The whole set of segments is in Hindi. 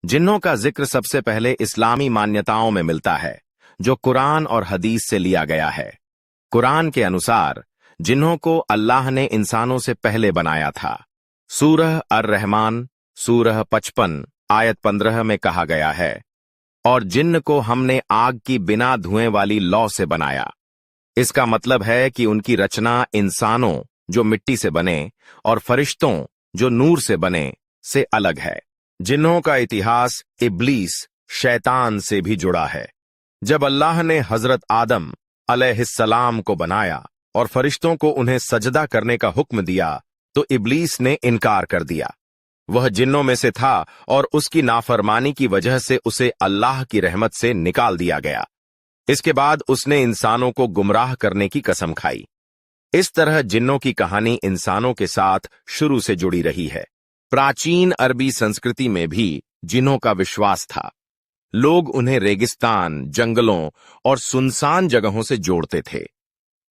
जिन्नों का जिक्र सबसे पहले इस्लामी मान्यताओं में मिलता है, जो कुरान और हदीस से लिया गया है। कुरान के अनुसार जिन्नों को अल्लाह ने इंसानों से पहले बनाया था। सूरह अर-रहमान सूरह 55 आयत 15 में कहा गया है, और जिन्न को हमने आग की बिना धुएं वाली लौ से बनाया। इसका मतलब है कि उनकी रचना इंसानों जो मिट्टी से बने और फरिश्तों जो नूर से बने से अलग है। जिन्नों का इतिहास इब्लीस शैतान से भी जुड़ा है। जब अल्लाह ने हजरत आदम अलैहिस्सलाम को बनाया और फरिश्तों को उन्हें सजदा करने का हुक्म दिया, तो इब्लीस ने इनकार कर दिया। वह जिन्नों में से था और उसकी नाफरमानी की वजह से उसे अल्लाह की रहमत से निकाल दिया गया। इसके बाद उसने इंसानों को गुमराह करने की कसम खाई। इस तरह जिन्नों की कहानी इंसानों के साथ शुरू से जुड़ी रही है। प्राचीन अरबी संस्कृति में भी जिन्नों का विश्वास था। लोग उन्हें रेगिस्तान, जंगलों और सुनसान जगहों से जोड़ते थे।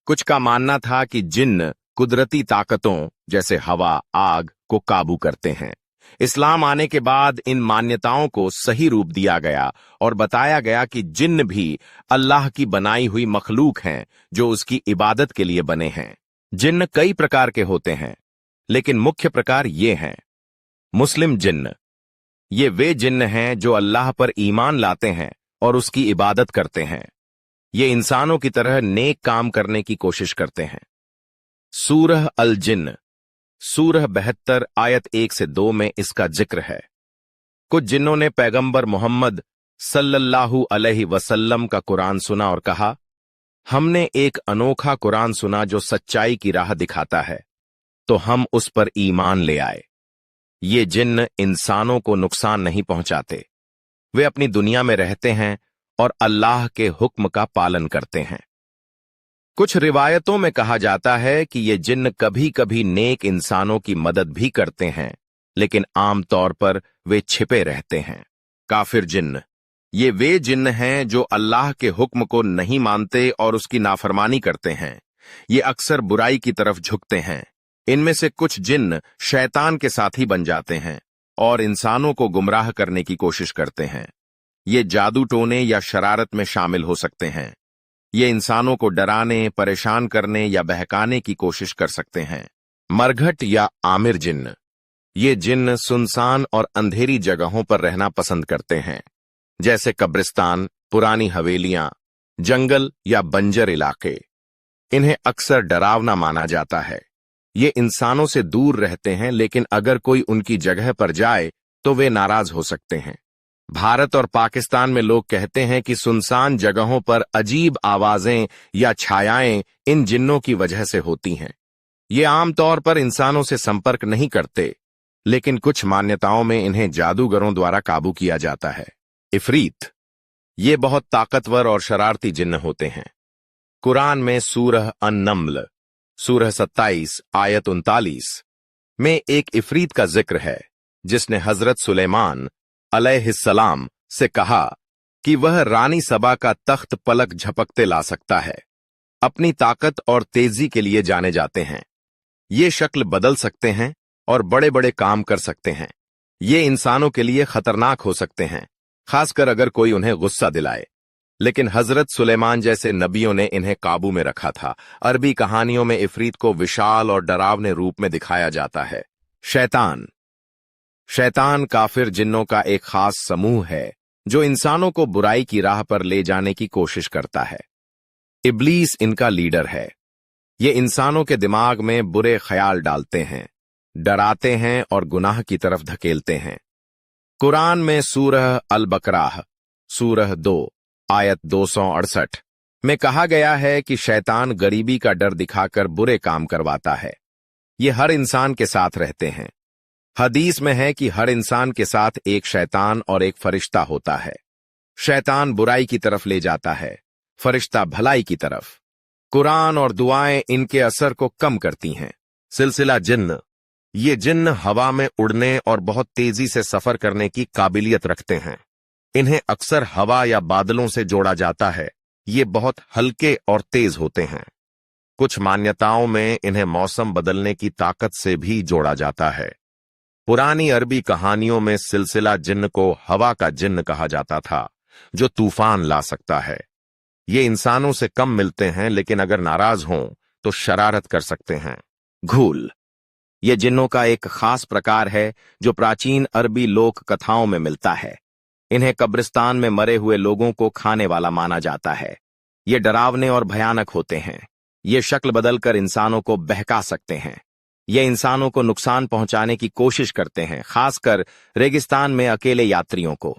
कुछ का मानना था कि जिन्न कुदरती ताकतों जैसे हवा, आग को काबू करते हैं। इस्लाम आने के बाद इन मान्यताओं को सही रूप दिया गया और बताया गया कि जिन्न भी अल्लाह की बनाई हुई मखलूक हैं जो उसकी इबादत के लिए बने हैं। जिन्न कई प्रकार के होते हैं, लेकिन मुख्य प्रकार ये हैं। मुस्लिम जिन्न, ये वे जिन्न हैं जो अल्लाह पर ईमान लाते हैं और उसकी इबादत करते हैं। ये इंसानों की तरह नेक काम करने की कोशिश करते हैं। सूरह अल जिन्न सूरह 72 आयत 1 से 2 में इसका जिक्र है। कुछ जिन्नों ने पैगंबर मोहम्मद सल्लल्लाहु अलैहि वसल्लम का कुरान सुना और कहा, हमने एक अनोखा कुरान सुना जो सच्चाई की राह दिखाता है, तो हम उस पर ईमान ले आए। ये जिन्न इंसानों को नुकसान नहीं पहुंचाते। वे अपनी दुनिया में रहते हैं और अल्लाह के हुक्म का पालन करते हैं। कुछ रिवायतों में कहा जाता है कि ये जिन्न कभी कभी नेक इंसानों की मदद भी करते हैं, लेकिन आमतौर पर वे छिपे रहते हैं। काफिर जिन्न, ये वे जिन्न हैं जो अल्लाह के हुक्म को नहीं मानते और उसकी नाफरमानी करते हैं। ये अक्सर बुराई की तरफ झुकते हैं। इनमें से कुछ जिन्न शैतान के साथी बन जाते हैं और इंसानों को गुमराह करने की कोशिश करते हैं। ये जादू टोने या शरारत में शामिल हो सकते हैं। ये इंसानों को डराने, परेशान करने या बहकाने की कोशिश कर सकते हैं। मरघट या आमिर जिन्न, ये जिन्न सुनसान और अंधेरी जगहों पर रहना पसंद करते हैं, जैसे कब्रिस्तान, पुरानी हवेलियां, जंगल या बंजर इलाके। इन्हें अक्सर डरावना माना जाता है। ये इंसानों से दूर रहते हैं, लेकिन अगर कोई उनकी जगह पर जाए तो वे नाराज हो सकते हैं। भारत और पाकिस्तान में लोग कहते हैं कि सुनसान जगहों पर अजीब आवाजें या छायाएं इन जिन्नों की वजह से होती हैं। ये आमतौर पर इंसानों से संपर्क नहीं करते, लेकिन कुछ मान्यताओं में इन्हें जादूगरों द्वारा काबू किया जाता है। इफरीत, ये बहुत ताकतवर और शरारती जिन्न होते हैं। कुरान में सूरह अन-नम्ल सूरह 27 आयत 39 में एक इफरीत का जिक्र है, जिसने हजरत सुलेमान अलैहिस्सलाम से कहा कि वह रानी सबा का तख्त पलक झपकते ला सकता है। अपनी ताकत और तेजी के लिए जाने जाते हैं। ये शक्ल बदल सकते हैं और बड़े बड़े काम कर सकते हैं। ये इंसानों के लिए खतरनाक हो सकते हैं, खासकर अगर कोई उन्हें गुस्सा दिलाए। लेकिन हजरत सुलेमान जैसे नबियों ने इन्हें काबू में रखा था। अरबी कहानियों में इफरीत को विशाल और डरावने रूप में दिखाया जाता है। शैतान, शैतान काफिर जिन्नों का एक खास समूह है जो इंसानों को बुराई की राह पर ले जाने की कोशिश करता है। इब्लीस इनका लीडर है। ये इंसानों के दिमाग में बुरे ख्याल डालते हैं, डराते हैं और गुनाह की तरफ धकेलते हैं। कुरान में सूरह अल-बकराह सूरह 2 आयत 268 में कहा गया है कि शैतान गरीबी का डर दिखाकर बुरे काम करवाता है। ये हर इंसान के साथ रहते हैं। हदीस में है कि हर इंसान के साथ एक शैतान और एक फरिश्ता होता है। शैतान बुराई की तरफ ले जाता है, फरिश्ता भलाई की तरफ। कुरान और दुआएं इनके असर को कम करती हैं। सिलसिला जिन्न, ये जिन्न हवा में उड़ने और बहुत तेजी से सफर करने की काबिलियत रखते हैं। इन्हें अक्सर हवा या बादलों से जोड़ा जाता है। ये बहुत हल्के और तेज होते हैं। कुछ मान्यताओं में इन्हें मौसम बदलने की ताकत से भी जोड़ा जाता है। पुरानी अरबी कहानियों में सिलसिला जिन्न को हवा का जिन्न कहा जाता था, जो तूफान ला सकता है। ये इंसानों से कम मिलते हैं, लेकिन अगर नाराज हों तो शरारत कर सकते हैं। घूल ये जिन्नों का एक खास प्रकार है जो प्राचीन अरबी लोक कथाओं में मिलता है। इन्हें कब्रिस्तान में मरे हुए लोगों को खाने वाला माना जाता है। ये डरावने और भयानक होते हैं। ये शक्ल बदलकर इंसानों को बहका सकते हैं। ये इंसानों को नुकसान पहुंचाने की कोशिश करते हैं, खासकर रेगिस्तान में अकेले यात्रियों को।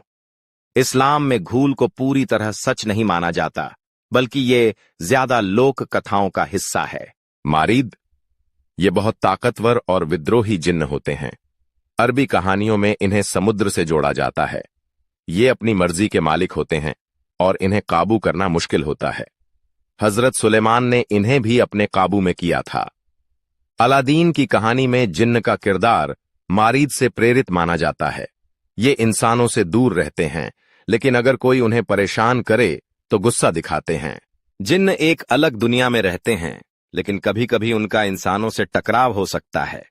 इस्लाम में घूल को पूरी तरह सच नहीं माना जाता, बल्कि ये ज्यादा लोक कथाओं का हिस्सा है। मारीद ये बहुत ताकतवर और विद्रोही जिन्न होते हैं। अरबी कहानियों में इन्हें समुद्र से जोड़ा जाता है। ये अपनी मर्जी के मालिक होते हैं और इन्हें काबू करना मुश्किल होता है। हजरत सुलेमान ने इन्हें भी अपने काबू में किया था। अलादीन की कहानी में जिन्न का किरदार मारीद से प्रेरित माना जाता है। ये इंसानों से दूर रहते हैं, लेकिन अगर कोई उन्हें परेशान करे तो गुस्सा दिखाते हैं। जिन्न एक अलग दुनिया में रहते हैं, लेकिन कभी कभी उनका इंसानों से टकराव हो सकता है।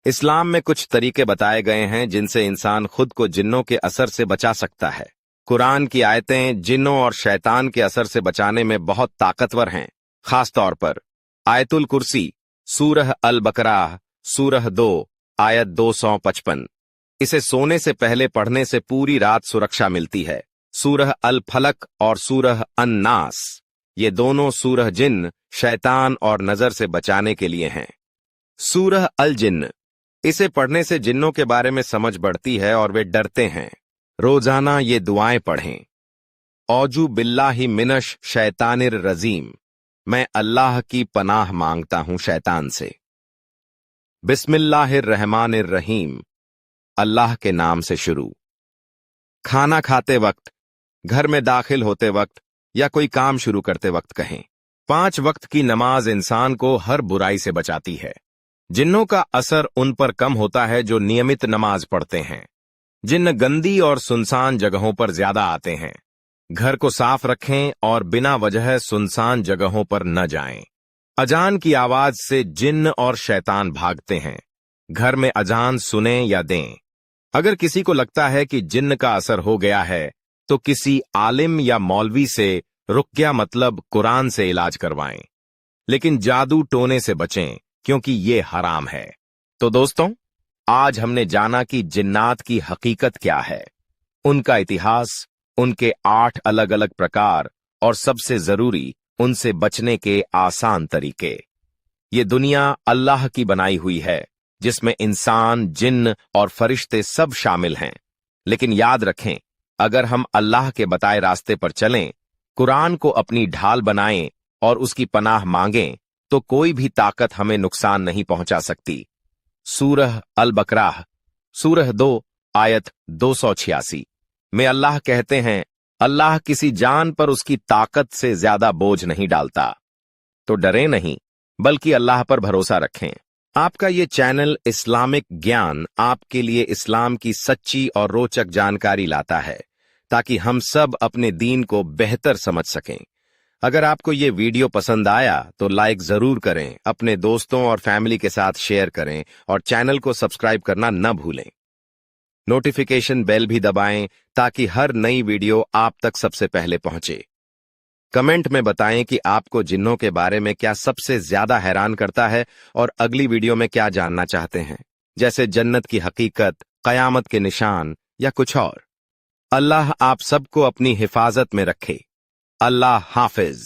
इस्लाम में कुछ तरीके बताए गए हैं जिनसे इंसान खुद को जिन्नों के असर से बचा सकता है। कुरान की आयतें जिन्नों और शैतान के असर से बचाने में बहुत ताकतवर हैं। खास तौर पर आयतुल कुर्सी, सूरह अल बकराह, सूरह 2, आयत 255। इसे सोने से पहले पढ़ने से पूरी रात सुरक्षा मिलती है। सूरह अल फलक और सूरह अन्नास, ये दोनों सूरह जिन्न, शैतान और नजर से बचाने के लिए हैं। सूरह अल जिन्न, इसे पढ़ने से जिन्नों के बारे में समझ बढ़ती है और वे डरते हैं। रोजाना ये दुआएं पढ़ें। औजू बिल्लाहि मिनश शैतानिर रजीम, मैं अल्लाह की पनाह मांगता हूं शैतान से। बिस्मिल्लाहिर रहमानिर रहीम, अल्लाह के नाम से शुरू। खाना खाते वक्त, घर में दाखिल होते वक्त या कोई काम शुरू करते वक्त कहें। 5 वक्त की नमाज इंसान को हर बुराई से बचाती है। जिन्नों का असर उन पर कम होता है जो नियमित नमाज पढ़ते हैं। जिन्न गंदी और सुनसान जगहों पर ज्यादा आते हैं। घर को साफ रखें और बिना वजह सुनसान जगहों पर न जाएं। अजान की आवाज से जिन्न और शैतान भागते हैं। घर में अजान सुने या दें। अगर किसी को लगता है कि जिन्न का असर हो गया है, तो किसी आलिम या मौलवी से रुक्या मतलब कुरान से इलाज करवाएं। लेकिन जादू टोने से बचें, क्योंकि ये हराम है। तो दोस्तों, आज हमने जाना कि जिन्नात की हकीकत क्या है, उनका इतिहास, उनके 8 अलग अलग प्रकार और सबसे जरूरी उनसे बचने के आसान तरीके। ये दुनिया अल्लाह की बनाई हुई है, जिसमें इंसान, जिन्न और फरिश्ते सब शामिल हैं। लेकिन याद रखें, अगर हम अल्लाह के बताए रास्ते पर चलें, कुरान को अपनी ढाल बनाएं और उसकी पनाह मांगें, तो कोई भी ताकत हमें नुकसान नहीं पहुंचा सकती। सूरह अल बकराह, सूरह 2, आयत 286 में अल्लाह कहते हैं, अल्लाह किसी जान पर उसकी ताकत से ज्यादा बोझ नहीं डालता। तो डरें नहीं, बल्कि अल्लाह पर भरोसा रखें। आपका ये चैनल इस्लामिक ज्ञान आपके लिए इस्लाम की सच्ची और रोचक जानकारी लाता है, ताकि हम सब अपने दीन को बेहतर समझ सकें। अगर आपको ये वीडियो पसंद आया तो लाइक जरूर करें, अपने दोस्तों और फैमिली के साथ शेयर करें और चैनल को सब्सक्राइब करना न भूलें। नोटिफिकेशन बेल भी दबाएं ताकि हर नई वीडियो आप तक सबसे पहले पहुंचे। कमेंट में बताएं कि आपको जिन्नों के बारे में क्या सबसे ज्यादा हैरान करता है और अगली वीडियो में क्या जानना चाहते हैं, जैसे जन्नत की हकीकत, कयामत के निशान या कुछ और। अल्लाह आप सबको अपनी हिफाजत में रखे। अल्लाह हाफिज।